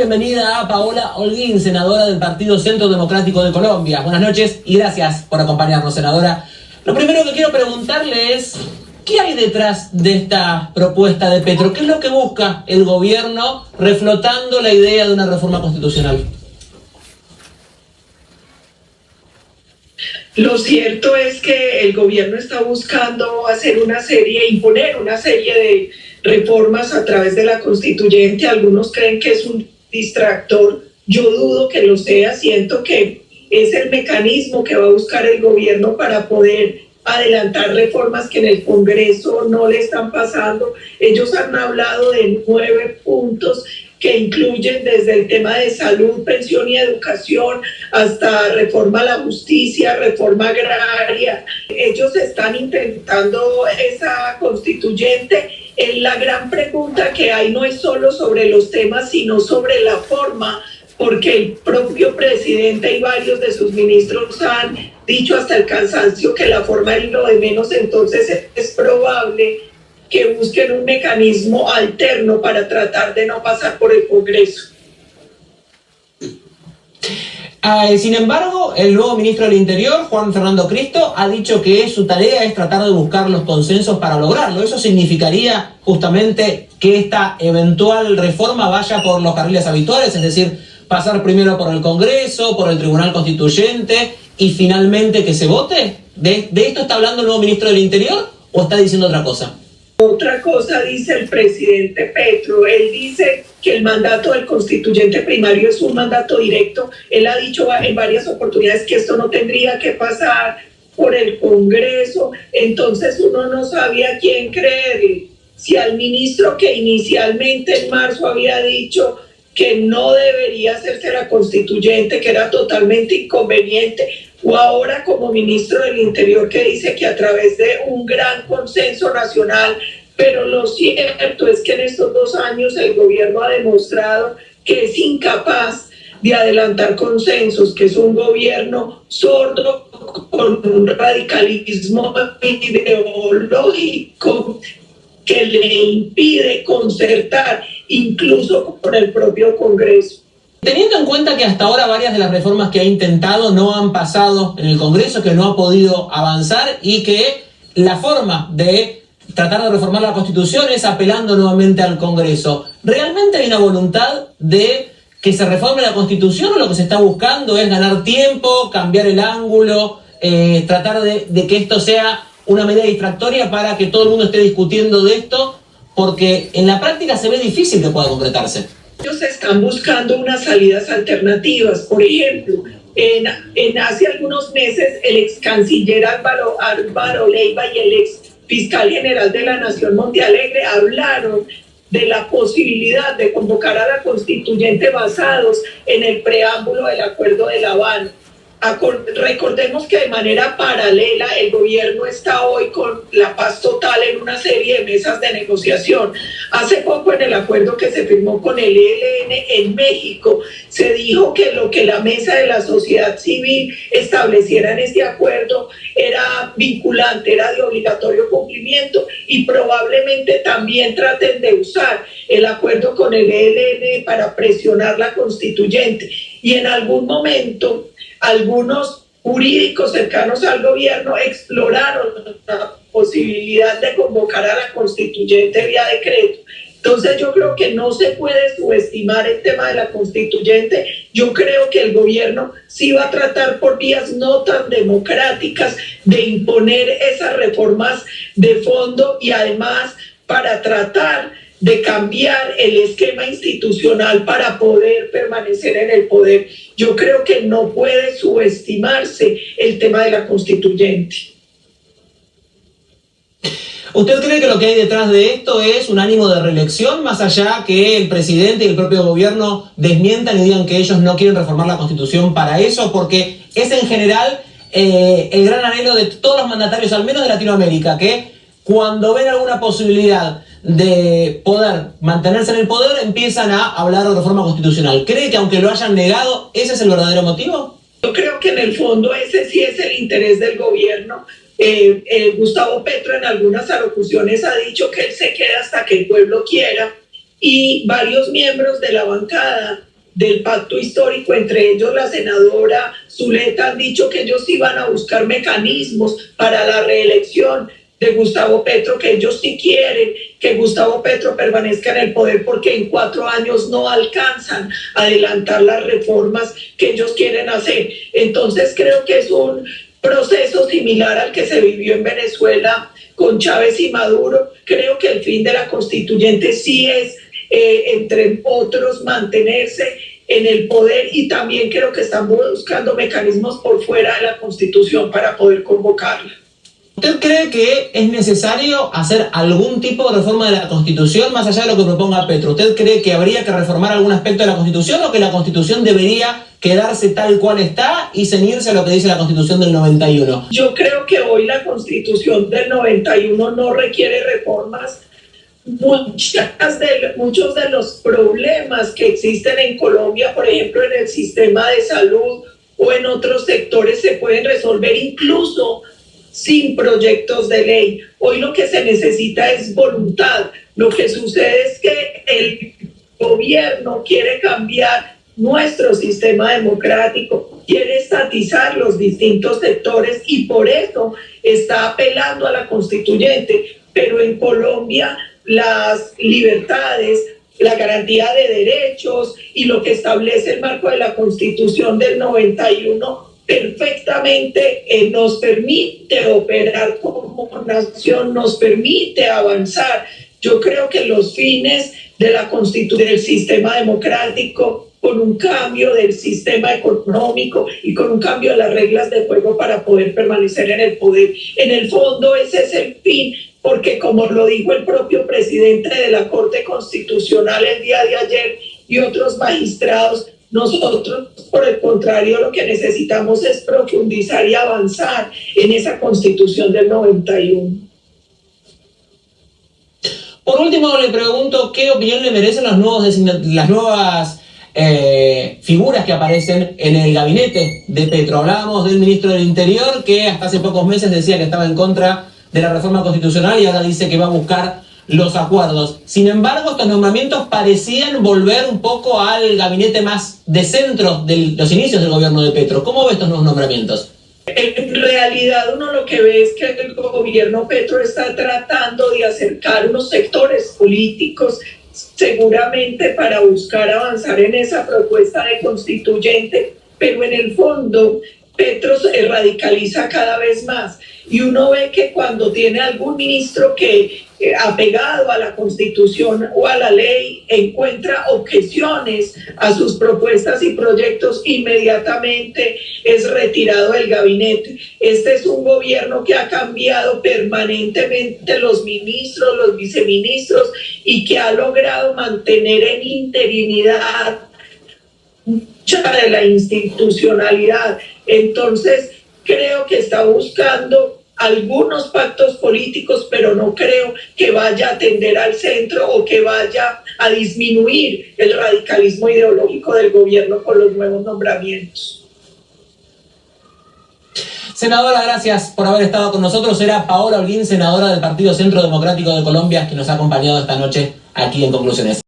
Bienvenida a Paola Holguín, senadora del Partido Centro Democrático de Colombia. Buenas noches y gracias por acompañarnos, senadora. Lo primero que quiero preguntarle es, ¿qué hay detrás de esta propuesta de Petro? ¿Qué es lo que busca el gobierno reflotando la idea de una reforma constitucional? Lo cierto es que el gobierno está buscando imponer una serie de reformas a través de la constituyente. Algunos creen que es un distractor. Yo dudo que lo sea. Siento que es el mecanismo que va a buscar el gobierno para poder adelantar reformas que en el Congreso no le están pasando. Ellos han hablado de 9 puntos que incluyen desde el tema de salud, pensión y educación, hasta reforma a la justicia, reforma agraria. Ellos están intentando esa constituyente. La gran pregunta que hay no es solo sobre los temas, sino sobre la forma, porque el propio presidente y varios de sus ministros han dicho hasta el cansancio que la forma es lo de menos. Entonces es probable que busquen un mecanismo alterno para tratar de no pasar por el Congreso. Sin embargo, el nuevo ministro del Interior, Juan Fernando Cristo, ha dicho que su tarea es tratar de buscar los consensos para lograrlo. ¿Eso significaría justamente que esta eventual reforma vaya por los carriles habituales? Es decir, pasar primero por el Congreso, por el Tribunal Constituyente y finalmente que se vote. ¿De esto está hablando el nuevo ministro del Interior o está diciendo otra cosa? Otra cosa dice el presidente Petro. Él dice que el mandato del constituyente primario es un mandato directo. Él ha dicho en varias oportunidades que esto no tendría que pasar por el Congreso. Entonces uno no sabía a quién creer. Si al ministro que inicialmente en marzo había dicho que no debería hacerse la constituyente, que era totalmente inconveniente, o ahora como ministro del Interior que dice que a través de un gran consenso nacional. Pero lo cierto es que en estos 2 años el gobierno ha demostrado que es incapaz de adelantar consensos, que es un gobierno sordo con un radicalismo ideológico que le impide concertar incluso con el propio Congreso. Teniendo en cuenta que hasta ahora varias de las reformas que ha intentado no han pasado en el Congreso, que no ha podido avanzar y que la forma de tratar de reformar la Constitución es apelando nuevamente al Congreso, ¿realmente hay una voluntad de que se reforme la Constitución o lo que se está buscando es ganar tiempo, cambiar el ángulo, tratar de que esto sea una medida distractoria para que todo el mundo esté discutiendo de esto? Porque en la práctica se ve difícil que pueda concretarse. Ellos están buscando unas salidas alternativas. Por ejemplo, hace algunos meses el ex canciller Álvaro Leiva y el ex fiscal general de la Nación Montealegre hablaron de la posibilidad de convocar a la constituyente basados en el preámbulo del Acuerdo de La Habana. Recordemos que de manera paralela el gobierno está hoy con la paz total en una serie de mesas de negociación. Hace poco en el acuerdo que se firmó con el ELN en México se dijo que lo que la mesa de la sociedad civil estableciera en este acuerdo era vinculante, era de obligatorio cumplimiento, y probablemente también traten de usar el acuerdo con el ELN para presionar la constituyente. Y en algún momento algunos jurídicos cercanos al gobierno exploraron la posibilidad de convocar a la constituyente vía decreto. Entonces yo creo que no se puede subestimar el tema de la constituyente. Yo creo que el gobierno sí va a tratar por vías no tan democráticas de imponer esas reformas de fondo y además para tratar de cambiar el esquema institucional para poder permanecer en el poder. Yo creo que no puede subestimarse el tema de la constituyente. ¿Usted cree que lo que hay detrás de esto es un ánimo de reelección, más allá que el presidente y el propio gobierno desmientan y digan que ellos no quieren reformar la Constitución para eso? Porque es en general el gran anhelo de todos los mandatarios, al menos de Latinoamérica, que cuando ven alguna posibilidad de poder mantenerse en el poder, empiezan a hablar de reforma constitucional. ¿Cree que aunque lo hayan negado, ese es el verdadero motivo? Yo creo que en el fondo ese sí es el interés del gobierno. Gustavo Petro en algunas alocuciones ha dicho que él se queda hasta que el pueblo quiera, y varios miembros de la bancada del pacto histórico, entre ellos la senadora Zuleta, han dicho que ellos iban a buscar mecanismos para la reelección de Gustavo Petro, que ellos sí quieren que Gustavo Petro permanezca en el poder porque en 4 años no alcanzan a adelantar las reformas que ellos quieren hacer. Entonces creo que es un proceso similar al que se vivió en Venezuela con Chávez y Maduro. Creo que el fin de la constituyente sí es, entre otros, mantenerse en el poder, y también creo que están buscando mecanismos por fuera de la Constitución para poder convocarla. ¿Usted cree que es necesario hacer algún tipo de reforma de la Constitución más allá de lo que proponga Petro? ¿Usted cree que habría que reformar algún aspecto de la Constitución o que la Constitución debería quedarse tal cual está y ceñirse a lo que dice la Constitución del 91? Yo creo que hoy la Constitución del 91 no requiere reformas. Muchos de los problemas que existen en Colombia, por ejemplo, en el sistema de salud o en otros sectores, se pueden resolver incluso sin proyectos de ley. Hoy lo que se necesita es voluntad. Lo que sucede es que el gobierno quiere cambiar nuestro sistema democrático, quiere estatizar los distintos sectores y por eso está apelando a la constituyente. Pero en Colombia las libertades, la garantía de derechos y lo que establece el marco de la Constitución del 91 perfectamente nos permite operar como nación, nos permite avanzar. Yo creo que los fines de la Constitución, del sistema democrático, con un cambio del sistema económico y con un cambio de las reglas de juego para poder permanecer en el poder. En el fondo ese es el fin, porque como lo dijo el propio presidente de la Corte Constitucional el día de ayer y otros magistrados, nosotros, por el contrario, lo que necesitamos es profundizar y avanzar en esa Constitución del 91. Por último, le pregunto qué opinión le merecen las nuevas figuras que aparecen en el gabinete de Petro. Hablábamos del ministro del Interior, que hasta hace pocos meses decía que estaba en contra de la reforma constitucional y ahora dice que va a buscar los acuerdos. Sin embargo, estos nombramientos parecían volver un poco al gabinete más de centro de los inicios del gobierno de Petro. ¿Cómo ve estos nuevos nombramientos? En realidad uno lo que ve es que el gobierno Petro está tratando de acercar unos sectores políticos seguramente para buscar avanzar en esa propuesta de constituyente, pero en el fondo Petro se radicaliza cada vez más y uno ve que cuando tiene algún ministro que apegado a la Constitución o a la ley encuentra objeciones a sus propuestas y proyectos, inmediatamente es retirado del gabinete. Este es un gobierno que ha cambiado permanentemente los ministros, los viceministros y que ha logrado mantener en interinidad mucha de la institucionalidad. Entonces creo que está buscando algunos pactos políticos, pero no creo que vaya a tender al centro o que vaya a disminuir el radicalismo ideológico del gobierno con los nuevos nombramientos. Senadora, gracias por haber estado con nosotros. Era Paola Holguín, senadora del Partido Centro Democrático de Colombia, que nos ha acompañado esta noche aquí en Conclusiones.